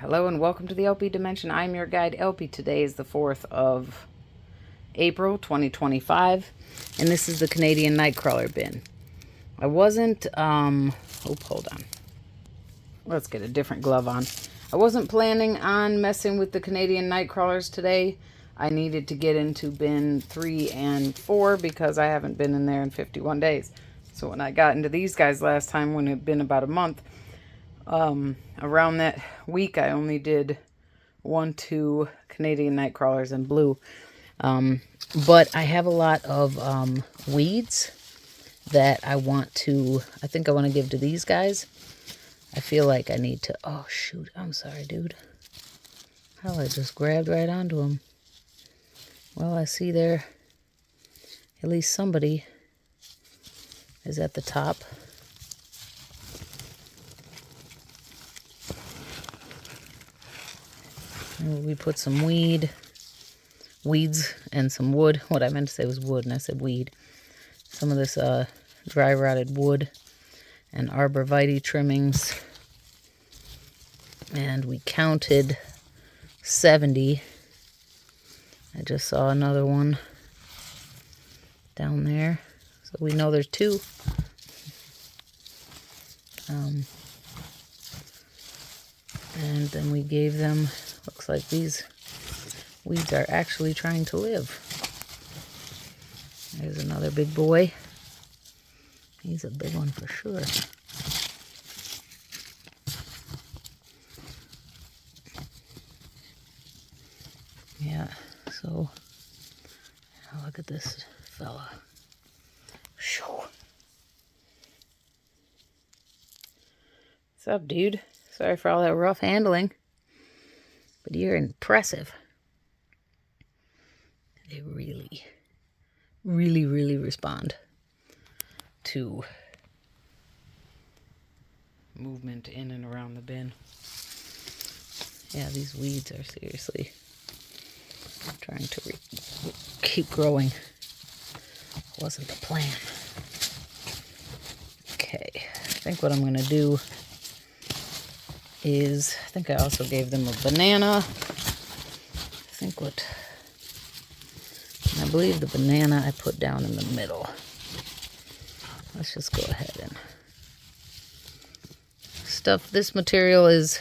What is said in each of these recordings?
Hello and welcome to the Elpy Dimension. I'm your guide, Elpy. Today is the 4th of April, 2025, and this is the Canadian Nightcrawler bin. I wasn't, hold on. Let's get a different glove on. I wasn't planning on messing with the Canadian Nightcrawlers today. I needed to get into bin 3 and 4 because I haven't been in there in 51 days. So when I got into these guys last time, when it had been about a month, around that week, I only did 2 Canadian Nightcrawlers in blue. But I have a lot of weeds that I think I want to give to these guys. I feel like I need to, oh shoot, I'm sorry, dude. Hell, I just grabbed right onto him. Well, I see there, at least somebody is at the top. We put some weeds and some wood. What I meant to say was wood, and I said weed. Some of this dry rotted wood and arborvitae trimmings. And we counted 70. I just saw another one down there. So we know there's 2. And then we gave them, looks like these weeds are actually trying to live. There's another big boy. He's a big one for sure. Yeah, so look at this fella. What's up, dude? Sorry for all that rough handling, but you're impressive. They really, really, really respond to movement in and around the bin. Yeah, these weeds are seriously trying to keep growing. Wasn't the plan. Okay, I think what I'm going to do is, I think I also gave them a banana. I believe the banana I put down in the middle. Let's just go ahead and stuff. This material is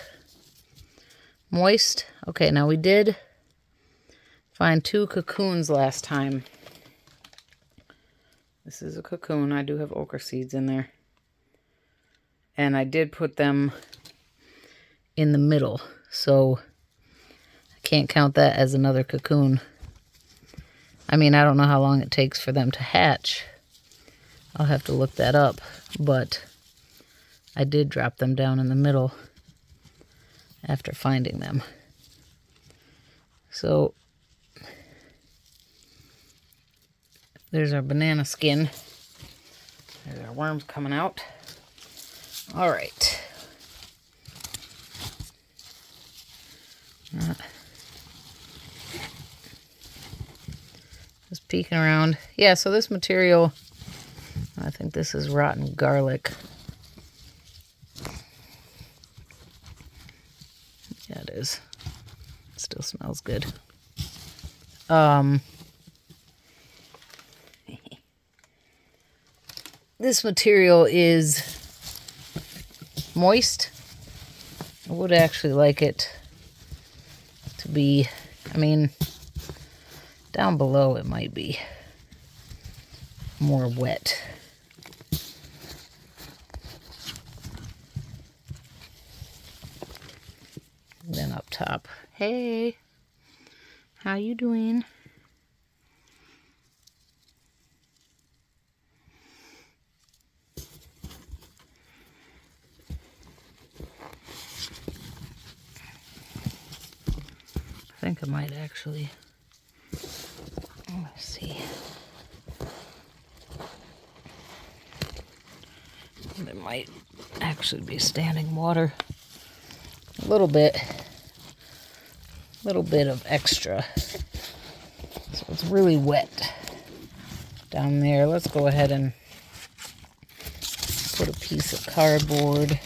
moist. Okay, now we did find 2 cocoons last time. This is a cocoon. I do have ochre seeds in there. And I did put them in the middle, so I can't count that as another cocoon. I mean, I don't know how long it takes for them to hatch. I'll have to look that up, but I did drop them down in the middle after finding them. So there's our banana skin. There's our worms coming out. All right. Just peeking around. Yeah, so this material, I think this is rotten garlic. Yeah, it is. It still smells good. This material is moist. I would actually like it to be, I mean, down below it might be more wet. And then up top, hey, how you doing? I think I might actually, let's see. There might actually be standing water. A little bit of extra. So it's really wet down there. Let's go ahead and put a piece of cardboard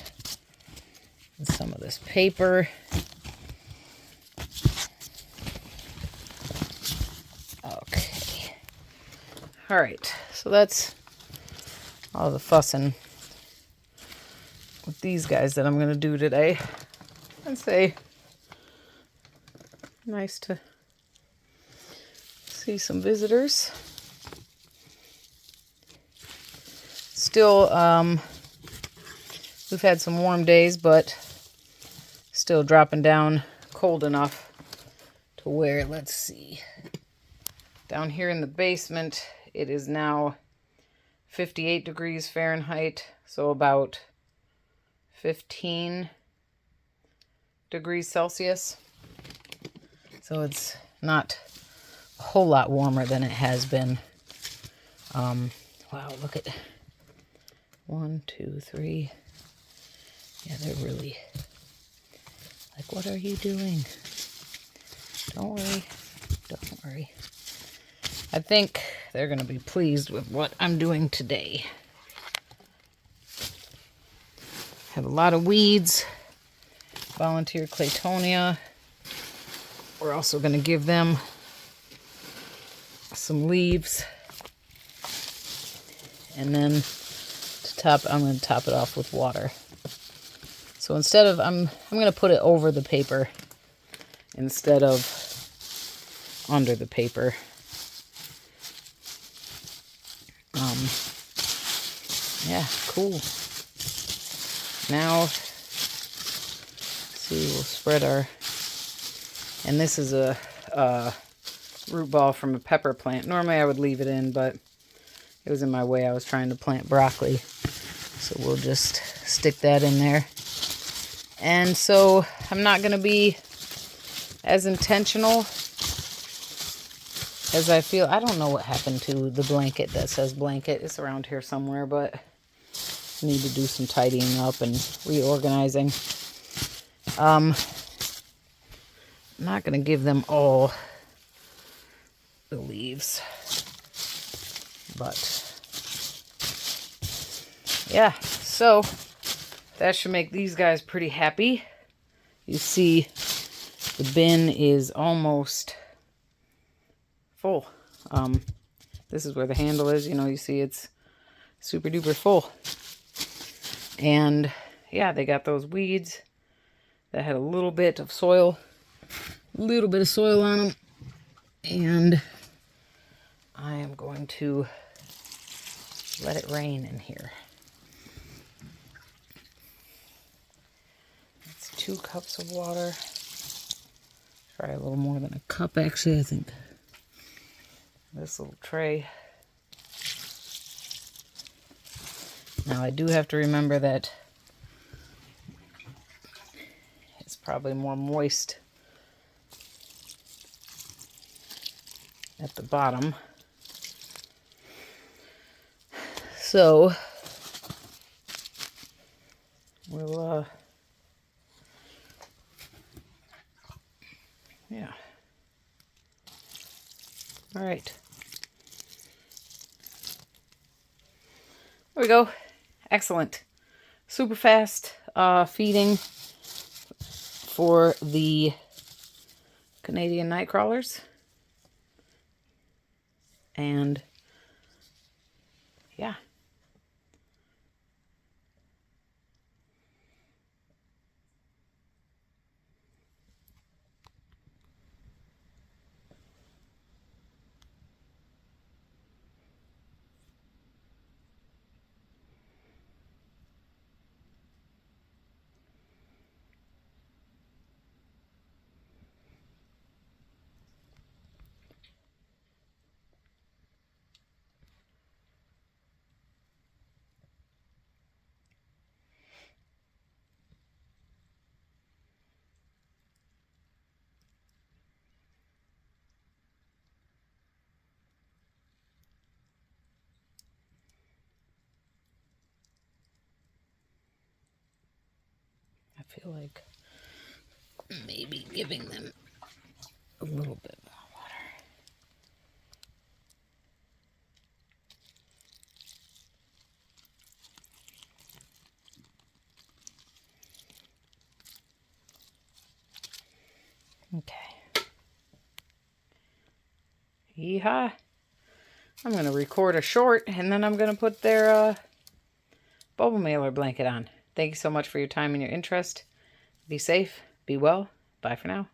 and some of this paper All right, so that's all the fussing with these guys that I'm going to do today. I'd say nice to see some visitors. Still, we've had some warm days, but still dropping down cold enough to where, let's see, down here in the basement, it is now 58 degrees Fahrenheit, so about 15 degrees Celsius. So it's not a whole lot warmer than it has been. Wow, look at 1, 2, 3. Yeah, they're really like, what are you doing? Don't worry. Don't worry. I think they're going to be pleased with what I'm doing today. Have a lot of weeds. Volunteer Claytonia. We're also going to give them some leaves. And then to top, I'm going to top it off with water. So instead of, I'm going to put it over the paper instead of under the paper. Yeah, cool. Now, see, we'll spread our, and this is a root ball from a pepper plant. Normally I would leave it in, but it was in my way. I was trying to plant broccoli. So we'll just stick that in there. And so I'm not going to be as intentional as I feel. I don't know what happened to the blanket that says blanket. It's around here somewhere, but I need to do some tidying up and reorganizing. I'm not going to give them all the leaves, but yeah, so that should make these guys pretty happy. You see the bin is almost full. This is where the handle is. You know, you see it's super duper full. And yeah, they got those weeds that had a little bit of soil on them. And I am going to let it rain in here. It's 2 cups of water. Try a little more than a cup, actually. I think this little tray. Now I do have to remember that it's probably more moist at the bottom. So we'll yeah. All right. There we go. Excellent. Super fast feeding for the Canadian Nightcrawlers. And yeah. I feel like maybe giving them a little bit more water. Okay. Yeehaw. I'm going to record a short, and then I'm going to put their bubble mailer blanket on. Thank you so much for your time and your interest. Be safe. Be well. Bye for now.